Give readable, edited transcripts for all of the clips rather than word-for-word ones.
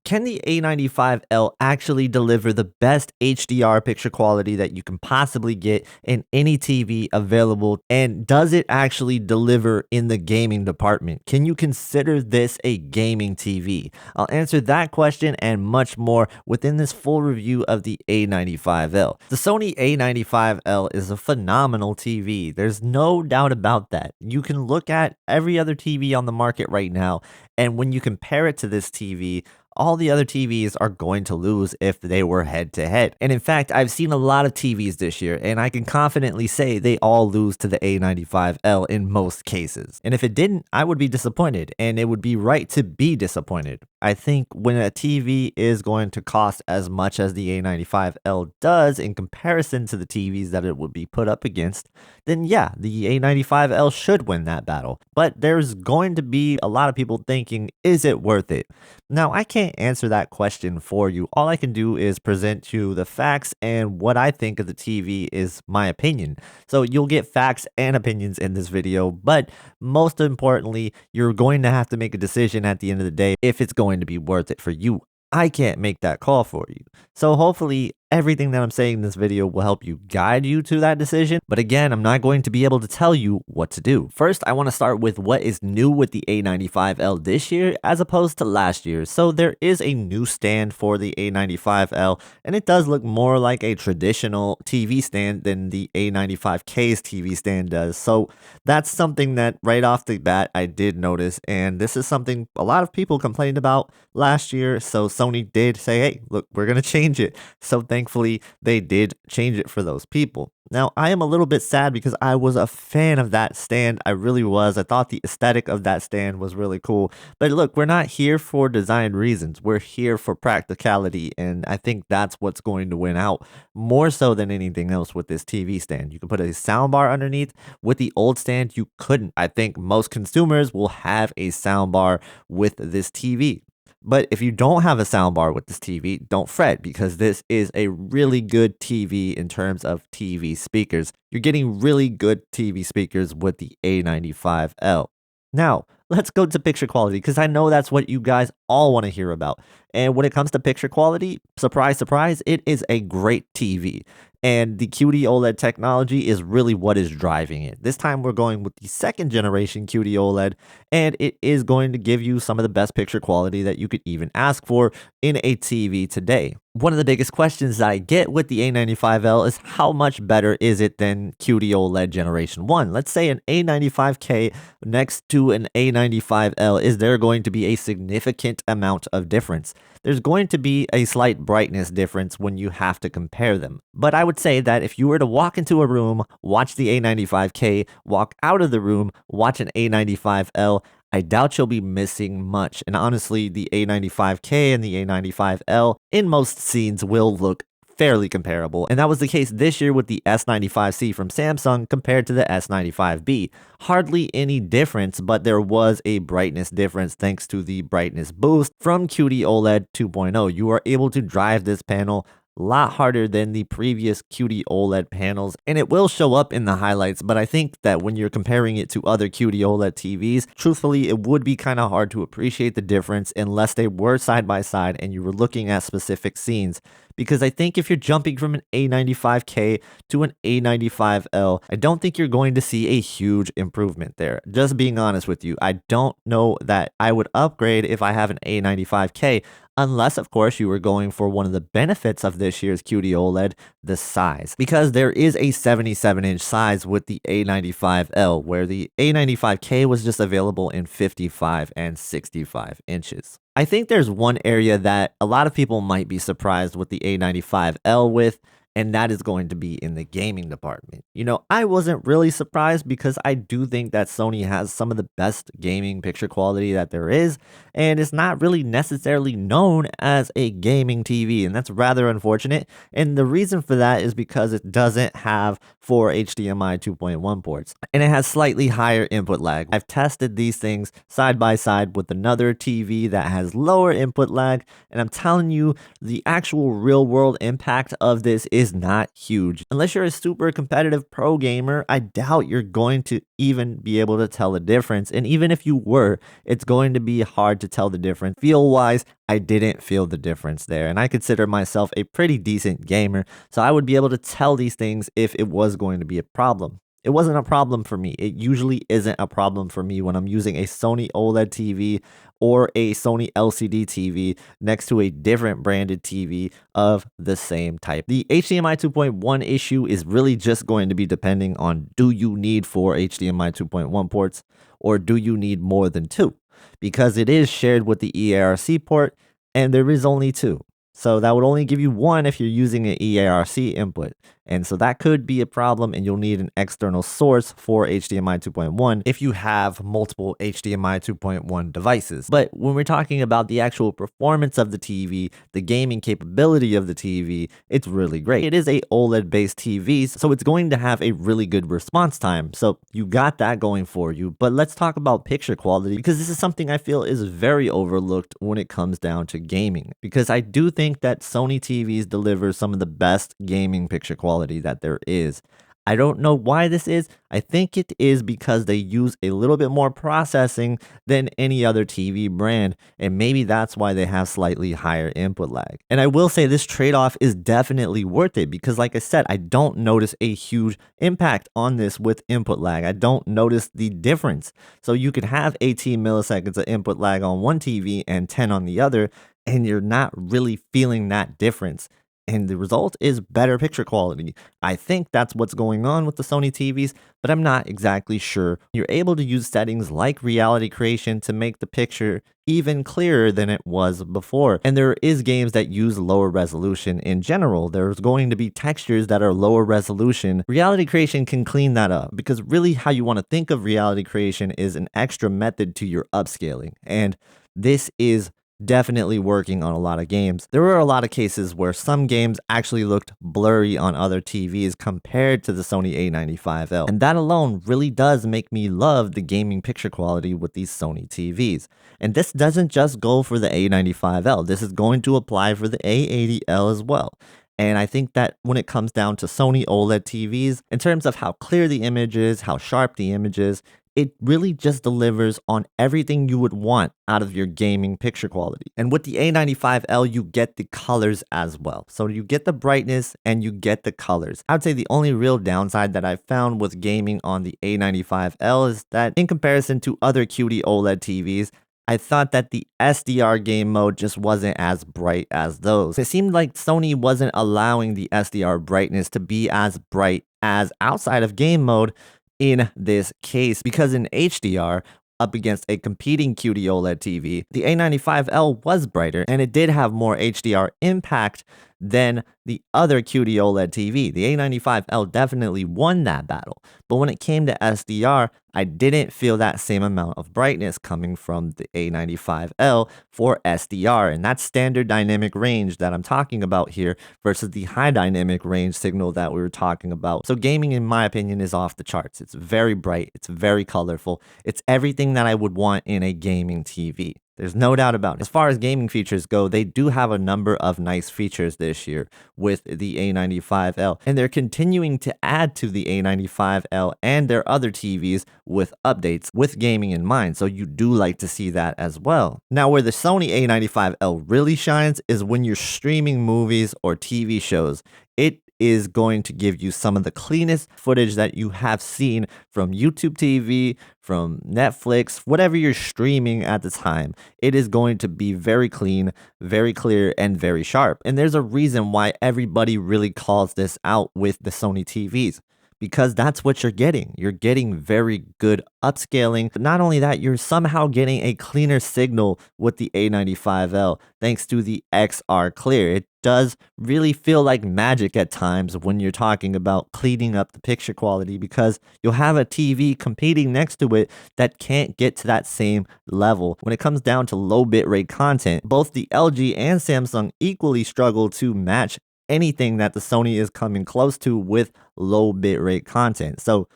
Can the A95L actually deliver the best HDR picture quality that you can possibly get in any TV available? And does it actually deliver in the gaming department? Can you consider this a gaming TV? I'll answer that question and much more within this full review of the A95L. The Sony A95L is a phenomenal TV. There's no doubt about that. You can look at every other TV on the market right now, and when you compare it to this TV, all the other TVs are going to lose if they were head to head. And in fact, I've seen a lot of TVs this year, and I can confidently say they all lose to the A95L in most cases. And if it didn't, I would be disappointed, and it would be right to be disappointed. I think when a TV is going to cost as much as the A95L does in comparison to the TVs that it would be put up against, then yeah, the A95L should win that battle. But there's going to be a lot of people thinking, is it worth it? Now, I can't answer that question for you. All I can do is present you the facts, and what I think of the TV is my opinion. So you'll get facts and opinions in this video, but most importantly, you're going to have to make a decision at the end of the day if it's going to be worth it for you. I can't make that call for you. So hopefully everything that I'm saying in this video will help you guide you to that decision. But again, I'm not going to be able to tell you what to do. First, I want to start with what is new with the A95L this year as opposed to last year. So there is a new stand for the A95L, and it does look more like a traditional TV stand than the A95K's TV stand does. So that's something that right off the bat I did notice, and this is something a lot of people complained about last year. So Sony did say, hey, look, we're going to change it. So thankfully, they did change it for those people. Now, I am a little bit sad because I was a fan of that stand. I really was. I thought the aesthetic of that stand was really cool. But look, we're not here for design reasons. We're here for practicality. And I think that's what's going to win out more so than anything else with this TV stand. You can put a soundbar underneath. With the old stand, you couldn't. I think most consumers will have a soundbar with this TV. But if you don't have a soundbar with this TV, don't fret, because this is a really good TV in terms of TV speakers. You're getting really good TV speakers with the A95L. Now, let's go to picture quality, because I know that's what you guys all want to hear about. And when it comes to picture quality, surprise, surprise, it is a great TV. And the QD-OLED technology is really what is driving it. This time we're going with the second generation QD-OLED, and it is going to give you some of the best picture quality that you could even ask for in a TV today. One of the biggest questions that I get with the A95L is how much better is it than QD-OLED Generation 1? Let's say an A95K next to an A95L, is there going to be a significant amount of difference? There's going to be a slight brightness difference when you have to compare them. But I would say that if you were to walk into a room, watch the A95K, walk out of the room, watch an A95L, I doubt you'll be missing much. And honestly, the A95K and the A95L in most scenes will look fairly comparable, and that was the case this year with the S95C from Samsung compared to the S95B. Hardly any difference, but there was a brightness difference thanks to the brightness boost from QD-OLED 2.0. You are able to drive this panel a lot harder than the previous QD-OLED panels, and it will show up in the highlights, but I think that when you're comparing it to other QD-OLED TVs, truthfully, it would be kind of hard to appreciate the difference unless they were side by side and you were looking at specific scenes. Because I think if you're jumping from an A95K to an A95L, I don't think you're going to see a huge improvement there. Just being honest with you, I don't know that I would upgrade if I have an A95K, unless, of course, you were going for one of the benefits of this year's QD-OLED, the size. Because there is a 77-inch size with the A95L, where the A95K was just available in 55 and 65 inches. I think there's one area that a lot of people might be surprised with the A95L with, and that is going to be in the gaming department. You know, I wasn't really surprised because I do think that Sony has some of the best gaming picture quality that there is, and it's not really necessarily known as a gaming TV, and that's rather unfortunate. And the reason for that is because it doesn't have 4 HDMI 2.1 ports, and it has slightly higher input lag. I've tested these things side by side with another TV that has lower input lag, and I'm telling you, the actual real world impact of this is is not huge. Unless you're a super competitive pro gamer, I doubt you're going to even be able to tell the difference. And even if you were, it's going to be hard to tell the difference. Feel wise, I didn't feel the difference there. And I consider myself a pretty decent gamer, so I would be able to tell these things if it was going to be a problem. It wasn't a problem for me. It usually isn't a problem for me when I'm using a Sony OLED TV or a Sony LCD TV next to a different branded TV of the same type. The HDMI 2.1 issue is really just going to be depending on, do you need 4 HDMI 2.1 ports or do you need more than 2? Because it is shared with the EARC port and there is only 2. So that would only give you 1 if you're using an EARC input. And so that could be a problem, and you'll need an external source for HDMI 2.1 if you have multiple HDMI 2.1 devices. But when we're talking about the actual performance of the TV, the gaming capability of the TV, it's really great. It is a OLED-based TV, so it's going to have a really good response time. So you got that going for you. But let's talk about picture quality, because this is something I feel is very overlooked when it comes down to gaming. Because I do think that Sony TVs deliver some of the best gaming picture quality that there is. I don't know why this is. I think it is because they use a little bit more processing than any other TV brand, and maybe that's why they have slightly higher input lag. And I will say this trade-off is definitely worth it because, like I said, I don't notice a huge impact on this with input lag. I don't notice the difference. So you could have 18 milliseconds of input lag on one TV and 10 on the other, and you're not really feeling that difference. And the result is better picture quality. I think that's what's going on with the Sony TVs, but I'm not exactly sure. You're able to use settings like reality creation to make the picture even clearer than it was before. And there is games that use lower resolution in general. There's going to be textures that are lower resolution. Reality creation can clean that up because really how you want to think of reality creation is an extra method to your upscaling. And this is definitely working on a lot of games. There were a lot of cases where some games actually looked blurry on other TVs compared to the Sony A95L. And that alone really does make me love the gaming picture quality with these Sony TVs. And this doesn't just go for the A95L. This is going to apply for the A80L as well. And I think that when it comes down to Sony OLED TVs, in terms of how clear the image is, how sharp the image is, it really just delivers on everything you would want out of your gaming picture quality. And with the A95L, you get the colors as well. So you get the brightness and you get the colors. I would say the only real downside that I've found with gaming on the A95L is that in comparison to other QD-OLED TVs, I thought that the SDR game mode just wasn't as bright as those. It seemed like Sony wasn't allowing the SDR brightness to be as bright as outside of game mode in this case, because in HDR, up against a competing QD-OLED TV, the A95L was brighter and it did have more HDR impact than the other QD-OLED TV. The A95L definitely won that battle, but when it came to SDR, I didn't feel that same amount of brightness coming from the A95L for SDR, and that's standard dynamic range that I'm talking about here versus the high dynamic range signal that we were talking about. So gaming, in my opinion, is off the charts. It's very bright, it's very colorful, it's everything that I would want in a gaming TV. There's no doubt about it. As far as gaming features go, they do have a number of nice features this year with the A95L, and they're continuing to add to the A95L and their other TVs with updates with gaming in mind, so you do like to see that as well. Now, where the Sony A95L really shines is when you're streaming movies or TV shows. It is going to give you some of the cleanest footage that you have seen from YouTube TV, from Netflix, whatever you're streaming at the time. It is going to be very clean, very clear, and very sharp. And there's a reason why everybody really calls this out with the Sony TVs, because that's what you're getting. You're getting very good upscaling. But not only that, you're somehow getting a cleaner signal with the A95L thanks to the XR Clear. It does really feel like magic at times when you're talking about cleaning up the picture quality, because you'll have a TV competing next to it that can't get to that same level. When it comes down to low bitrate content, both the LG and Samsung equally struggle to match anything that the Sony is coming close to with low bitrate content. So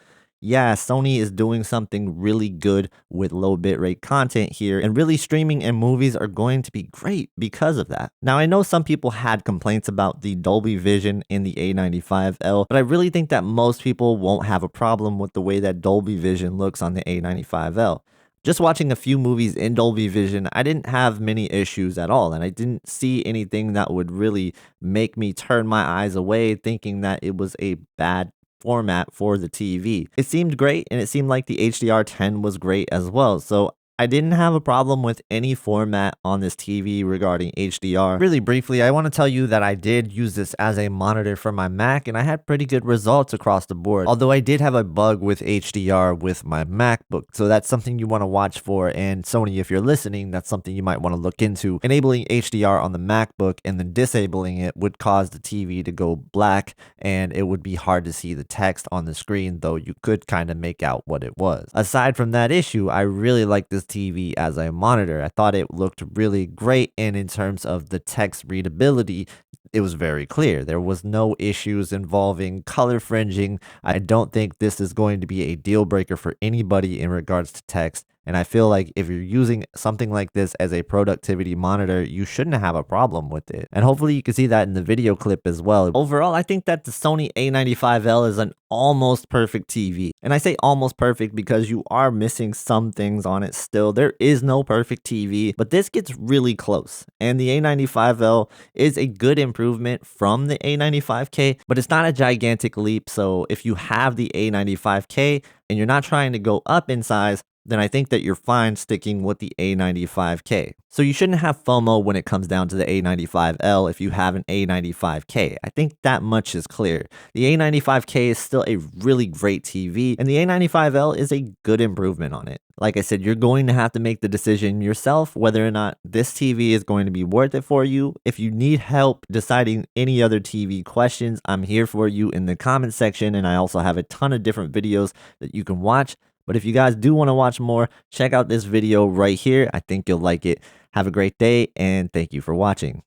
yeah, Sony is doing something really good with low bitrate content here, and really streaming and movies are going to be great because of that. Now, I know some people had complaints about the Dolby Vision in the A95L, but I really think that most people won't have a problem with the way that Dolby Vision looks on the A95L. Just watching a few movies in Dolby Vision, I didn't have many issues at all, and I didn't see anything that would really make me turn my eyes away thinking that it was a bad format for the TV. It seemed great, and it seemed like the HDR10 was great as well. So I didn't have a problem with any format on this TV regarding HDR. Really briefly, I want to tell you that I did use this as a monitor for my Mac, and I had pretty good results across the board. Although I did have a bug with HDR with my MacBook, so that's something you want to watch for. And Sony, if you're listening, that's something you might want to look into. Enabling HDR on the MacBook and then disabling it would cause the TV to go black, and it would be hard to see the text on the screen, though you could kind of make out what it was. Aside from that issue, I really like this TV as a monitor. I thought it looked really great, and in terms of the text readability, it was very clear. There was no issues involving color fringing. I don't think this is going to be a deal breaker for anybody in regards to text. And I feel like if you're using something like this as a productivity monitor, you shouldn't have a problem with it. And hopefully you can see that in the video clip as well. Overall, I think that the Sony A95L is an almost perfect TV. And I say almost perfect because you are missing some things on it still. There is no perfect TV, but this gets really close. And the A95L is a good improvement from the A95K, but it's not a gigantic leap. So if you have the A95K and you're not trying to go up in size, then I think that you're fine sticking with the A95K. So you shouldn't have FOMO when it comes down to the A95L if you have an A95K. I think that much is clear. The A95K is still a really great TV, and the A95L is a good improvement on it. Like I said, you're going to have to make the decision yourself whether or not this TV is going to be worth it for you. If you need help deciding any other TV questions, I'm here for you in the comment section, and I also have a ton of different videos that you can watch. But if you guys do want to watch more, check out this video right here. I think you'll like it. Have a great day, and thank you for watching.